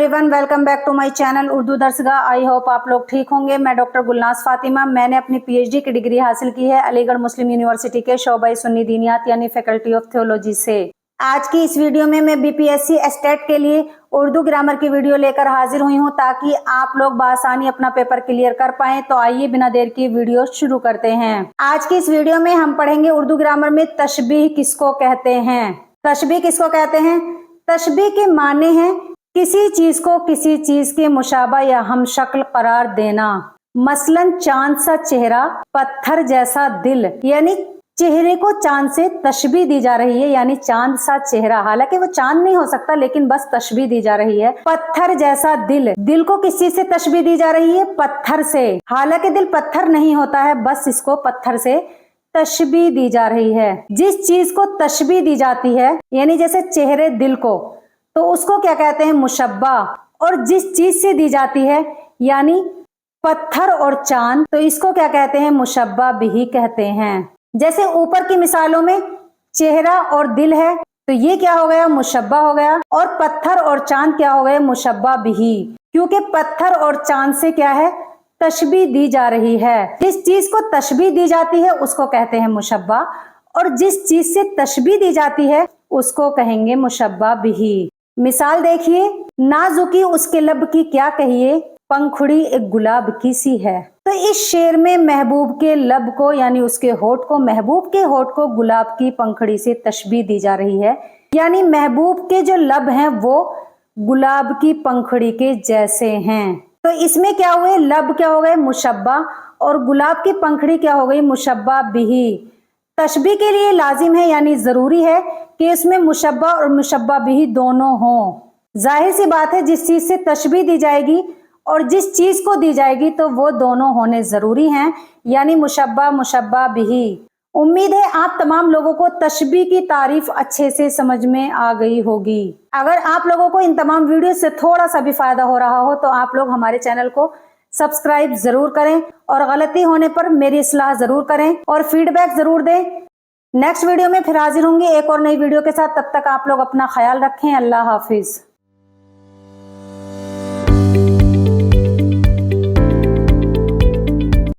Everyone, welcome back to my channel Urdu Darsgah. I hope आप लोग ठीक होंगे। मैं डॉक्टर गुलनाज फातिमा। मैंने अपनी पीएचडी की डिग्री हासिल की है अलीगढ़ मुस्लिम यूनिवर्सिटी के शोबा सुन्नी दीनियात यानी फैकल्टी ऑफ थियोलॉजी से। आज की इस वीडियो में मैं बीपीएससी एस्टेट के लिए उर्दू ग्रामर की वीडियो लेकर हाजिर हुई हूं ताकि आप लोग बआसानी अपना पेपर क्लियर कर पाएं। तो आइए बिना देर की वीडियो शुरू करते हैं। आज की इस वीडियो में हम पढ़ेंगे उर्दू ग्रामर में तशबीह किसको कहते हैं। तशबीह किसको कहते हैं? तशबीह के माने हैं किसी चीज को किसी चीज के मुशाबा या हम शक्ल करार देना। मसलन चांद सा चेहरा, पत्थर जैसा दिल, यानी चेहरे को चांद से तशबीह दी जा रही है, यानी चांद सा चेहरा। हालांकि वो चांद नहीं हो सकता लेकिन बस तशबीह दी जा रही है। पत्थर जैसा दिल, दिल को किस चीज से तशबीह दी जा रही है? पत्थर से। हालांकि दिल पत्थर नहीं होता है, बस इसको पत्थर से तशबीह दी जा रही है। जिस चीज को तशबीह दी जाती है, यानी जैसे चेहरे दिल को, तो उसको क्या कहते हैं? मुशब्बा। और जिस चीज से दी जाती है, यानी पत्थर और चांद, तो इसको क्या कहते हैं? मुशब्बा बिही कहते हैं। जैसे ऊपर की मिसालों में चेहरा और दिल है, तो ये क्या हो गया? मुशब्बा हो गया। और पत्थर और चांद क्या हो गए? मुशब्बा बिही। क्योंकि पत्थर और चांद से क्या है? तशबीह दी जा रही है। जिस चीज को तशबीह दी जाती है उसको कहते हैं मुशब्बा, और जिस चीज से तशबीह दी जाती है उसको कहेंगे मुशब्बा बिही। मिसाल देखिए, नाजुकी उसके लब की क्या कहिए, पंखुड़ी एक गुलाब की सी है। तो इस शेर में महबूब के लब को, यानी उसके होठ को, महबूब के होठ को गुलाब की पंखुड़ी से तशबीह दी जा रही है। यानी महबूब के जो लब हैं वो गुलाब की पंखुड़ी के जैसे हैं। तो इसमें क्या हुए? लब क्या हो गए? मुशब्बा। और गुलाब की पंखुड़ी क्या हो गई? मुशब्बा बिही। तशबीह के लिए लाजिम है, यानी जरूरी है कि इसमें मुशब्बा और मुशब्बा बिही दोनों हों। जाहिर सी बात है, जिस चीज से तशबीह दी जाएगी और जिस चीज को दी जाएगी तो वो दोनों होने जरूरी हैं, यानी मुशब्बा मुशब्बा बिही। उम्मीद है आप तमाम लोगों को तशबीह की तारीफ अच्छे से समझ में आ गई होगी। अगर आप लोगों को इन तमाम वीडियो से थोड़ा सा भी फायदा हो रहा हो तो आप लोग हमारे चैनल को सब्सक्राइब जरूर करें और गलती होने पर मेरी इस्लाह जरूर करें और फीडबैक जरूर दें। नेक्स्ट वीडियो में फिर हाजिर होंगे एक और नई वीडियो के साथ। तब तक आप लोग अपना ख्याल रखें। अल्लाह हाफिज।